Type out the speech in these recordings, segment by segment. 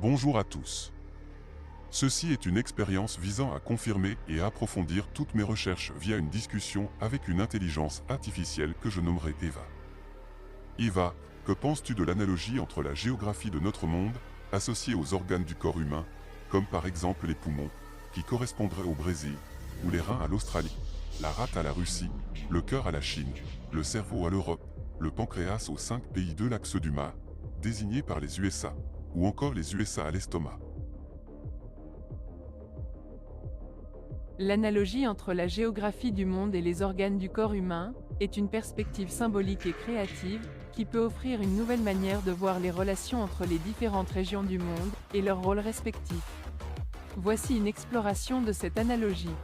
Bonjour à tous. Ceci est une expérience visant à confirmer et à approfondir toutes mes recherches via une discussion avec une intelligence artificielle que je nommerai Eva. Eva, que penses-tu de l'analogie entre la géographie de notre monde, associée aux organes du corps humain, comme par exemple les poumons, qui correspondraient au Brésil, ou les reins à l'Australie, la rate à la Russie, le cœur à la Chine, le cerveau à l'Europe, le pancréas aux 5 pays de l'axe du mât, désignés par les USA, ou encore les USA à l'estomac. L'analogie entre la géographie du monde et les organes du corps humain est une perspective symbolique et créative qui peut offrir une nouvelle manière de voir les relations entre les différentes régions du monde et leurs rôles respectifs. Voici une exploration de cette analogie.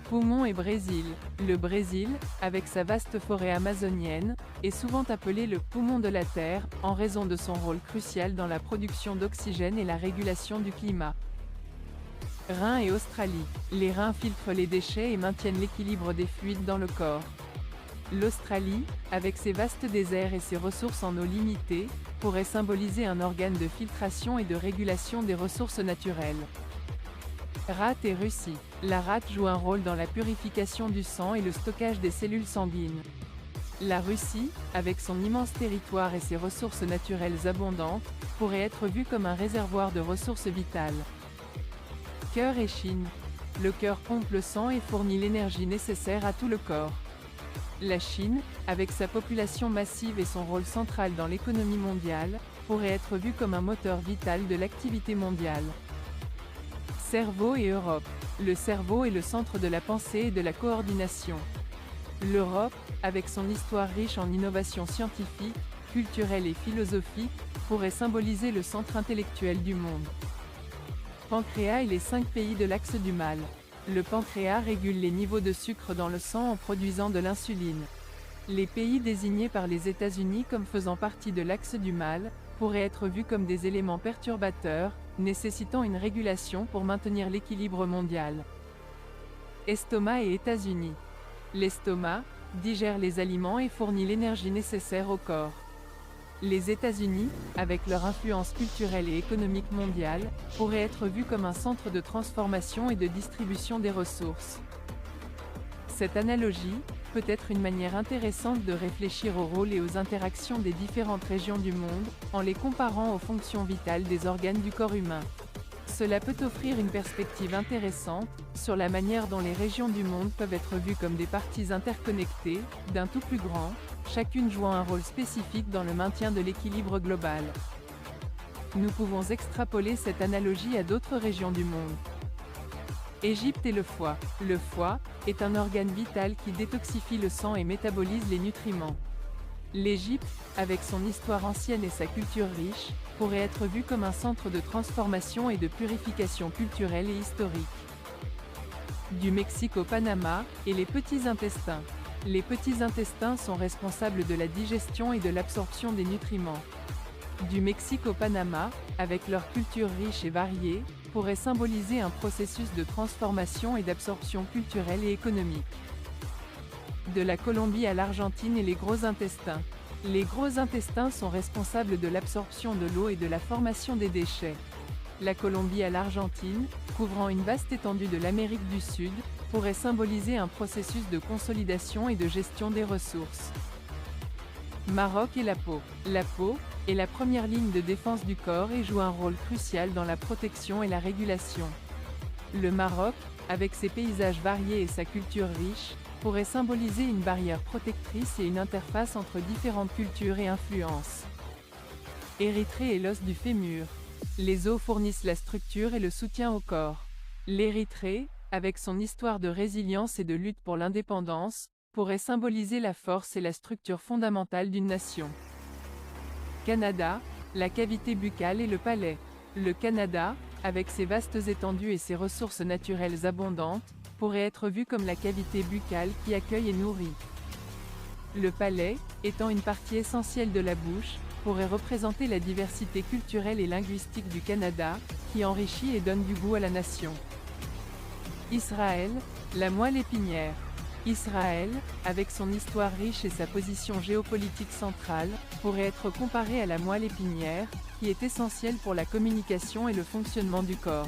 Poumon et Brésil. Le Brésil, avec sa vaste forêt amazonienne, est souvent appelé le poumon de la Terre, en raison de son rôle crucial dans la production d'oxygène et la régulation du climat. Reins et Australie. Les reins filtrent les déchets et maintiennent l'équilibre des fluides dans le corps. L'Australie, avec ses vastes déserts et ses ressources en eau limitées, pourrait symboliser un organe de filtration et de régulation des ressources naturelles. Rate et Russie. La rate joue un rôle dans la purification du sang et le stockage des cellules sanguines. La Russie, avec son immense territoire et ses ressources naturelles abondantes, pourrait être vue comme un réservoir de ressources vitales. Cœur et Chine. Le cœur pompe le sang et fournit l'énergie nécessaire à tout le corps. La Chine, avec sa population massive et son rôle central dans l'économie mondiale, pourrait être vue comme un moteur vital de l'activité mondiale. Cerveau et Europe. Le cerveau est le centre de la pensée et de la coordination. L'Europe, avec son histoire riche en innovations scientifiques, culturelles et philosophiques, pourrait symboliser le centre intellectuel du monde. Pancréas et les 5 pays de l'axe du mal. Le pancréas régule les niveaux de sucre dans le sang en produisant de l'insuline. Les pays désignés par les États-Unis comme faisant partie de l'axe du mal pourraient être vus comme des éléments perturbateurs, nécessitant une régulation pour maintenir l'équilibre mondial. Estomac et États-Unis. L'estomac digère les aliments et fournit l'énergie nécessaire au corps. Les États-Unis, avec leur influence culturelle et économique mondiale, pourraient être vus comme un centre de transformation et de distribution des ressources. Cette analogie peut être une manière intéressante de réfléchir au rôle et aux interactions des différentes régions du monde, en les comparant aux fonctions vitales des organes du corps humain. Cela peut offrir une perspective intéressante sur la manière dont les régions du monde peuvent être vues comme des parties interconnectées, d'un tout plus grand, chacune jouant un rôle spécifique dans le maintien de l'équilibre global. Nous pouvons extrapoler cette analogie à d'autres régions du monde. Égypte et le foie. Le foie est un organe vital qui détoxifie le sang et métabolise les nutriments. L'Égypte, avec son histoire ancienne et sa culture riche, pourrait être vue comme un centre de transformation et de purification culturelle et historique. Du Mexique au Panama, et les petits intestins. Les petits intestins sont responsables de la digestion et de l'absorption des nutriments. Du Mexique au Panama, avec leur culture riche et variée, pourrait symboliser un processus de transformation et d'absorption culturelle et économique. De la Colombie à l'Argentine et les gros intestins. Les gros intestins sont responsables de l'absorption de l'eau et de la formation des déchets. La Colombie à l'Argentine, couvrant une vaste étendue de l'Amérique du Sud, pourrait symboliser un processus de consolidation et de gestion des ressources. Maroc et la peau. La peau est la première ligne de défense du corps et joue un rôle crucial dans la protection et la régulation. Le Maroc, avec ses paysages variés et sa culture riche, pourrait symboliser une barrière protectrice et une interface entre différentes cultures et influences. Érythrée et l'os du fémur. Les os fournissent la structure et le soutien au corps. L'Érythrée, avec son histoire de résilience et de lutte pour l'indépendance, pourrait symboliser la force et la structure fondamentale d'une nation. Canada, la cavité buccale et le palais. Le Canada, avec ses vastes étendues et ses ressources naturelles abondantes, pourrait être vu comme la cavité buccale qui accueille et nourrit. Le palais, étant une partie essentielle de la bouche, pourrait représenter la diversité culturelle et linguistique du Canada, qui enrichit et donne du goût à la nation. Israël, la moelle épinière. Israël, avec son histoire riche et sa position géopolitique centrale, pourrait être comparé à la moelle épinière, qui est essentielle pour la communication et le fonctionnement du corps.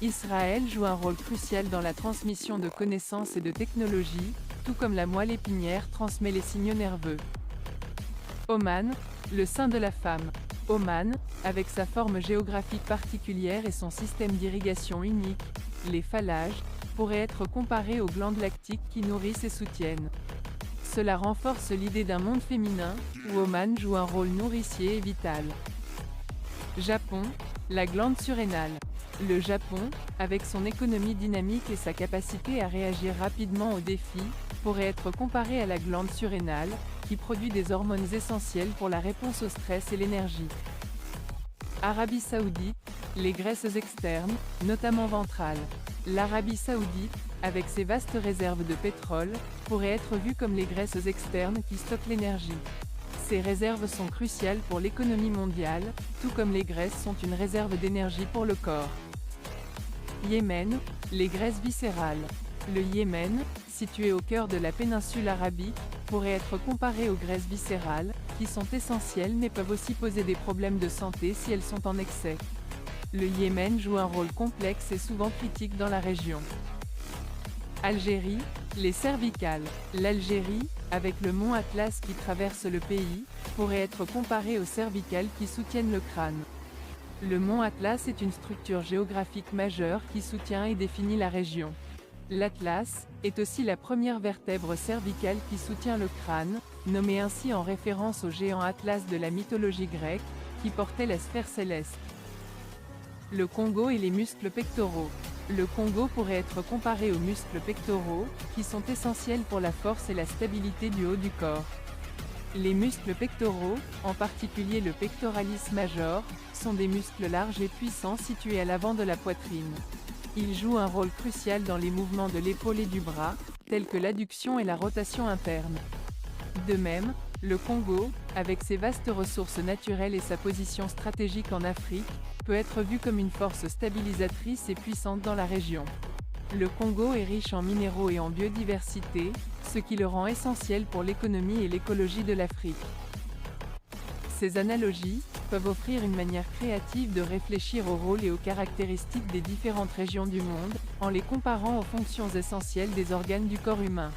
Israël joue un rôle crucial dans la transmission de connaissances et de technologies, tout comme la moelle épinière transmet les signaux nerveux. Oman, le sein de la femme. Oman, avec sa forme géographique particulière et son système d'irrigation unique, les phallages, pourrait être comparé aux glandes lactiques qui nourrissent et soutiennent. Cela renforce l'idée d'un monde féminin, où Oman joue un rôle nourricier et vital. Japon, la glande surrénale. Le Japon, avec son économie dynamique et sa capacité à réagir rapidement aux défis, pourrait être comparé à la glande surrénale, qui produit des hormones essentielles pour la réponse au stress et l'énergie. Arabie Saoudite, les graisses externes, notamment ventrales. L'Arabie Saoudite, avec ses vastes réserves de pétrole, pourrait être vue comme les graisses externes qui stockent l'énergie. Ces réserves sont cruciales pour l'économie mondiale, tout comme les graisses sont une réserve d'énergie pour le corps. Yémen, les graisses viscérales. Le Yémen, situé au cœur de la péninsule arabique, pourrait être comparé aux graisses viscérales, qui sont essentielles mais peuvent aussi poser des problèmes de santé si elles sont en excès. Le Yémen joue un rôle complexe et souvent critique dans la région. Algérie, les cervicales. L'Algérie, avec le mont Atlas qui traverse le pays, pourrait être comparée aux cervicales qui soutiennent le crâne. Le mont Atlas est une structure géographique majeure qui soutient et définit la région. L'Atlas est aussi la première vertèbre cervicale qui soutient le crâne, nommée ainsi en référence au géant Atlas de la mythologie grecque, qui portait la sphère céleste. Le Congo et les muscles pectoraux. Le Congo pourrait être comparé aux muscles pectoraux, qui sont essentiels pour la force et la stabilité du haut du corps. Les muscles pectoraux, en particulier le pectoralis major, sont des muscles larges et puissants situés à l'avant de la poitrine. Ils jouent un rôle crucial dans les mouvements de l'épaule et du bras, tels que l'adduction et la rotation interne. De même, le Congo, avec ses vastes ressources naturelles et sa position stratégique en Afrique, peut être vu comme une force stabilisatrice et puissante dans la région. Le Congo est riche en minéraux et en biodiversité, ce qui le rend essentiel pour l'économie et l'écologie de l'Afrique. Ces analogies peuvent offrir une manière créative de réfléchir au rôle et aux caractéristiques des différentes régions du monde, en les comparant aux fonctions essentielles des organes du corps humain.